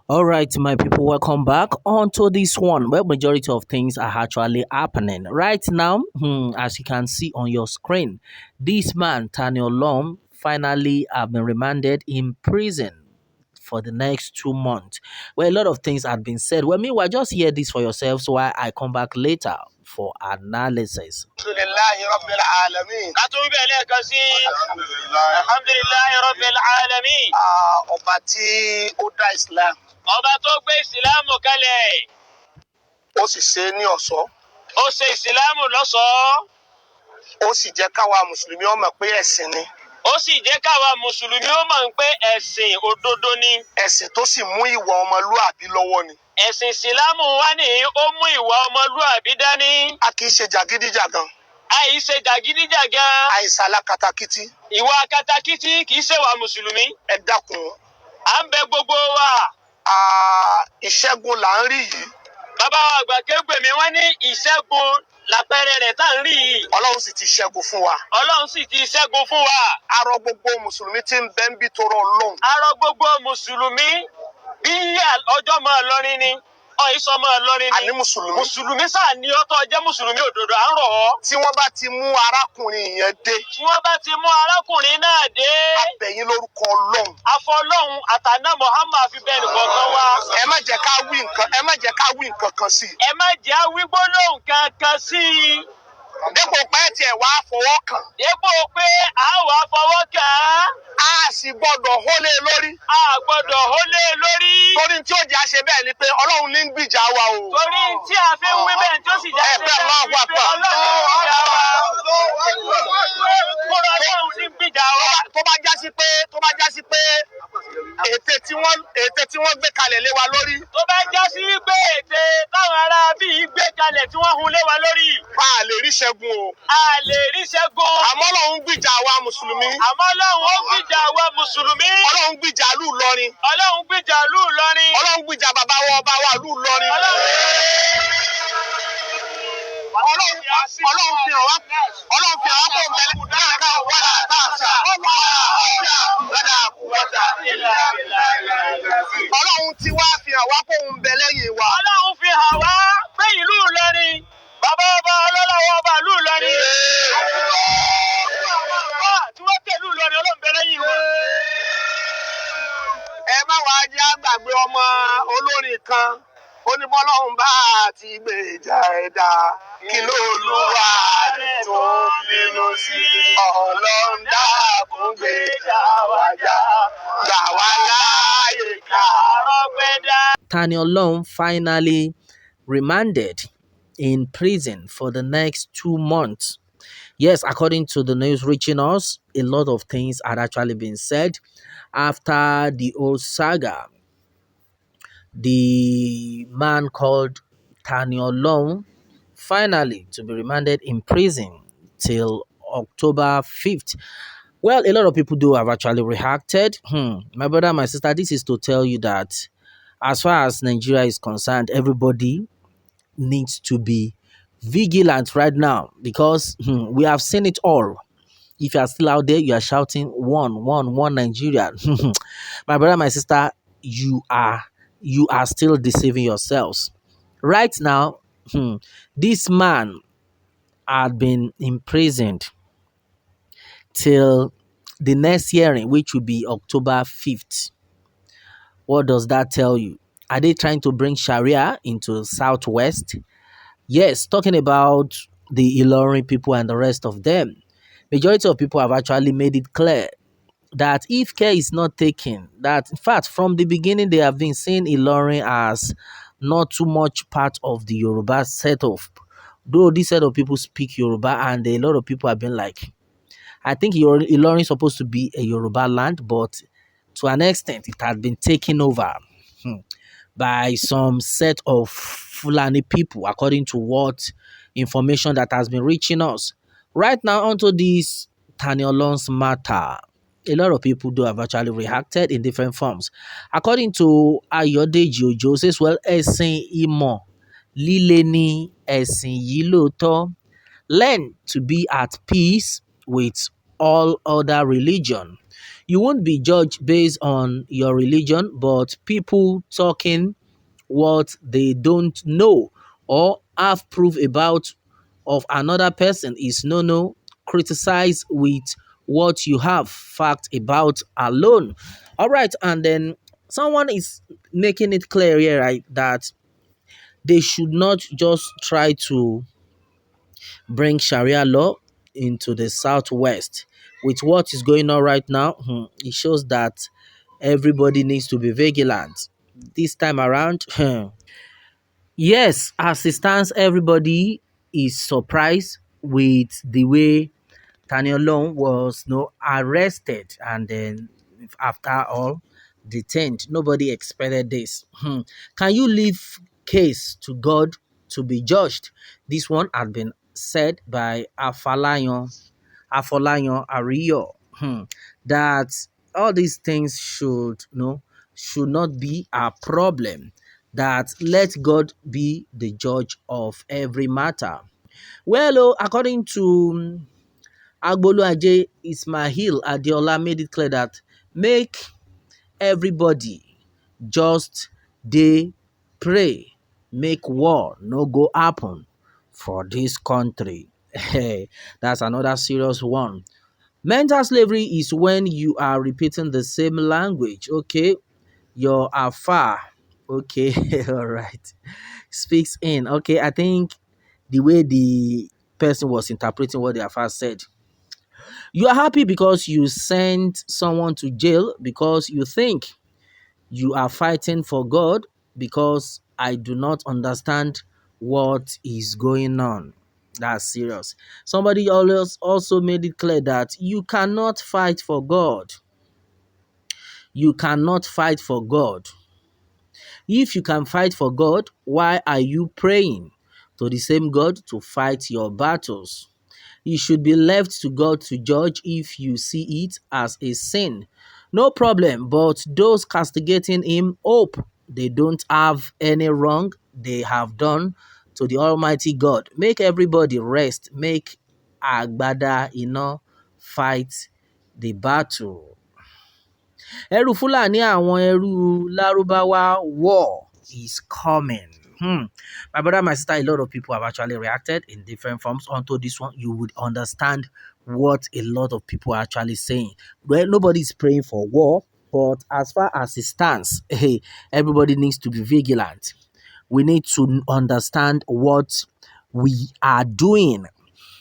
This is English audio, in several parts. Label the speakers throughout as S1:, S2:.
S1: All right, my people, welcome back onto this one where majority of things are actually happening right now. As you can see on your screen, this man, Taniel Lom, finally have been remanded in prison for the next 2 months. Well, a lot of things had been said. Well, meanwhile, just hear this for yourselves while I come back later for analysis.
S2: Alhamdulillahi Rabbil Alamin. Ká tó wí bẹ́ẹ̀ lẹ́ẹ̀kan sí. Alhamdulillahi Rabbil Alamin. Ọba tí ó dá Islam. Ọba tó gbé Ìsìlámù kalẹ̀. Ó sì ṣe é ní ọ̀ṣọ́. Ó ṣe Ìsìlámù lọ́ṣọ̀ọ́. Ó sì jẹ́ káwa Mùsùlùmí ó mọ̀ pé ẹ̀sìn ni. Ó sì jẹ́ káwa Mùsùlùmí ó mọ̀ pé ẹ̀sìn òdodo ni. Ẹ̀sìn tó sì mú ìwà ọmọlúàbí lọ́wọ́ ni. Ẹ̀sìn Ìsìlámù wá ní ó mú ìwà ọmọlúàbí dání. A kì í ṣe jàgídíjàgan. Àìṣe jàgídíjàgan. Àìsàlá katakítí. Ìwà katakítí kì í ṣe wà Mùsùlùmí. Ẹ dákun. À ń bẹ gbogbo wa. Ìṣẹ́gun là ń rí yìí. Bàbá àgbà kégbèmí wọ́n ní ìṣẹ́gun lápẹẹrẹ rẹ̀ tá ń rí yìí. Ọlọ́run sì ti ṣẹ́gun fún wa. Ọlọ́run sì ti ṣẹ́gun fún wa. A rọ̀ gbogbo Mùsùlùmí tí ń bẹ ń bí torọ Ọlọ́run. A rọ̀ gbogbo Mùsùlùmí bí ọjọ́ máa lọrin ni. Ìsọ máa lọrin ni. Àní Mùsùlùmí. Mùsùlùmí sáà ni ọtọ jẹ́ Mùsùlùmí òdodo à ń rọ̀ ọ́. Tí wọ́n bá ti mú arákùnrin yẹn dé. Tí wọ́n bá ti mú arákùnrin náà dé. A bẹ̀ yín lórúkọ Ọlọ́run. Afọlọ́run àtàná Muhammad fi bẹ́ẹ̀ nìkan kan wá. Ẹ má jẹ́ ká wí nǹkan kan sí i. Ẹ má jẹ́ wí gbólóhùn kankan sí i. Dípò pé tiẹ̀ wá fọwọ́ kàn. Dípò pé a wá fọwọ́ kàn. A sì gbọ́dọ̀ hólé lórí. A gbọ́dọ̀ hólé lórí. Torí tí ó jẹ́ àṣẹ bẹ́ẹ̀ ni pé Ọlọ́run ní ń gbìjà wa o. Torí tí a fi ń wí bẹ́ẹ̀ tí ó sì jẹ́ àṣẹ bẹ́ẹ̀ ni pé Ọlọ́run ní ń gbìjà wa. Ọlọ́run ní ń gbìjà wa. Tó bá jásí pé ète tí wọ́n gbé kalẹ̀ lé wa lórí. Tó bá jásí wípé ète táwọn ará bíi gbé kalẹ̀ tí wọ́n hun lé wa lórí. A lè rí ṣẹ́gun o. A lè rí ṣẹ́gun. Àmọ́ Ọlọ́run gbìjà wa Mùsùlùmí. Àmọ́ Ọlọ́run ó gbìjà wa Mùsùlùmí. Ọlọ́run gbìjà ìlú Ìlọrin. Ọlọ́run gbìjà ìlú Ìlọrin. Ọlọ́run gbìjà bàbá wa ọba wa ìlú Ìlọrin. Ọlọ́run fi hàn wá kó bẹ̀rẹ̀ ká wàlá táàsà. Ọlọ́run ti wá fi hàn wá kó ń bẹ lẹ́yìn wa. Ọlọ́run fi hàn wá pé ìlú Ìlọrin. Bàbá ọba ọlọ́láwọ́ ọba ìlú Ìlọrin. Tí wọ́n tẹ̀lú Ìlọrin Ọlọ́run bẹ lẹ́yìn wọn. Ẹ má wàá jẹ́ àgbàgbé ọmọ olórin kan. Ó ní bọ́lọ́run bá ti gbèjà ẹ̀dá. Kí ló Olúwa rẹ̀ tó bínú sí? Ọlọ́run dákun gbèjà wa jà. Gbà wá láàyè ká rọ́pẹ́ dá.
S1: Taniel Lom finally remanded in prison for the next 2 months. Yes, according to the news reaching us, a lot of things had actually been said after the old saga. The man called Taniel Lom finally to be remanded in prison till October 5th. Well, a lot of people do have actually reacted. My brother, my sister, this is to tell you that as far as Nigeria is concerned, everybody needs to be vigilant right now because we have seen it all. If you are still out there, you are shouting one Nigeria. My brother, my sister, you are still deceiving yourselves. Right now, this man had been imprisoned till the next hearing, which will be October 5th. What does that tell you? Are they trying to bring Sharia into Southwest? Yes, talking about the Ilorin people and the rest of them. Majority of people have actually made it clear that if care is not taken, that in fact from the beginning they have been seeing Ilorin as not too much part of the Yoruba setup. Though this set of people speak Yoruba and a lot of people have been like, I think Ilorin is supposed to be a Yoruba land, but to an extent it had been taken over by some set of Fulani people, according to what information that has been reaching us. Right now, onto this Taniel Lom's matter, a lot of people do have actually reacted in different forms. According to Ayodeji Ojo, says, well, Ẹ̀sìn ìmọ̀ líle ni ẹ̀sìn yìí lóòótọ́. Learn to be at peace with all other religion. You won't be judged based on your religion, but people talking what they don't know or have proof about of another person is no. Criticize with what you have fact about alone. All right, and then someone is making it clear here, right, that they should not just try to bring Sharia law into the southwest. With what is going on right now, it shows that everybody needs to be vigilant. This time around, yes, as it stands, everybody is surprised with the way Daniel Long was arrested and then after all detained. Nobody expected this. Can you leave case to God to be judged? This one had been said by Afolayan Ariyo, that all these things should not be a problem. That let God be the judge of every matter. Well, according to Agboluaje Ismail Adeola made it clear that make everybody just dey pray, make war no go happen for this country. Hey, that's another serious one. Mental slavery is when you are repeating the same language. Okay, you're afar. Okay, all right. Speaks in. Okay, I think the way the person was interpreting what the afar said. You are happy because you sent someone to jail because you think you are fighting for God because I do not understand what is going on. That's serious. Somebody always also made it clear that you cannot fight for God. You cannot fight for God. If you can fight for God, why are you praying to the same God to fight your battles? It should be left to God to judge if you see it as a sin. No problem, but those castigating him hope they don't have any wrong they have done to the Almighty God. Make everybody rest. Make Agbada, fight the battle. Ẹrú Fúlàní àwọn ẹrú Lárúbáwá war is coming. My brother, my sister, a lot of people have actually reacted in different forms onto this one. You would understand what a lot of people are actually saying. Well, nobody is praying for war, but as far as it stands, hey, everybody needs to be vigilant. We need to understand what we are doing.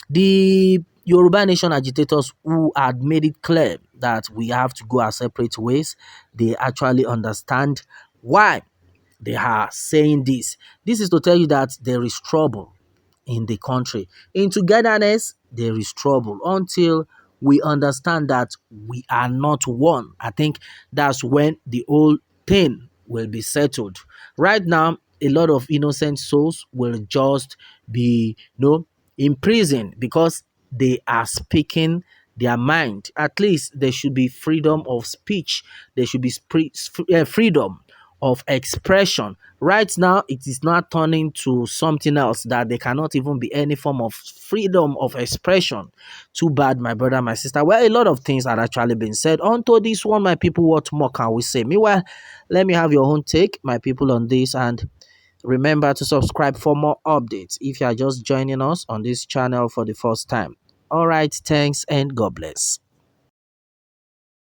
S1: The Yoruba Nation agitators who had made it clear that we have to go our separate ways, they actually understand why they are saying this. This is to tell you that there is trouble in the country. In togetherness, there is trouble until we understand that we are not one. I think that's when the whole thing will be settled. Right now, a lot of innocent souls will just be, in prison because they are speaking their mind. At least there should be freedom of speech. There should be freedom of expression. Right now, it is not turning to something else that there cannot even be any form of freedom of expression. Too bad, my brother, my sister. Well, a lot of things had actually been said. Onto this one, my people, what more can we say? Meanwhile, let me have your own take, my people, on this. And remember to subscribe for more updates if you are just joining us on this channel for the first time. All right, thanks and God bless.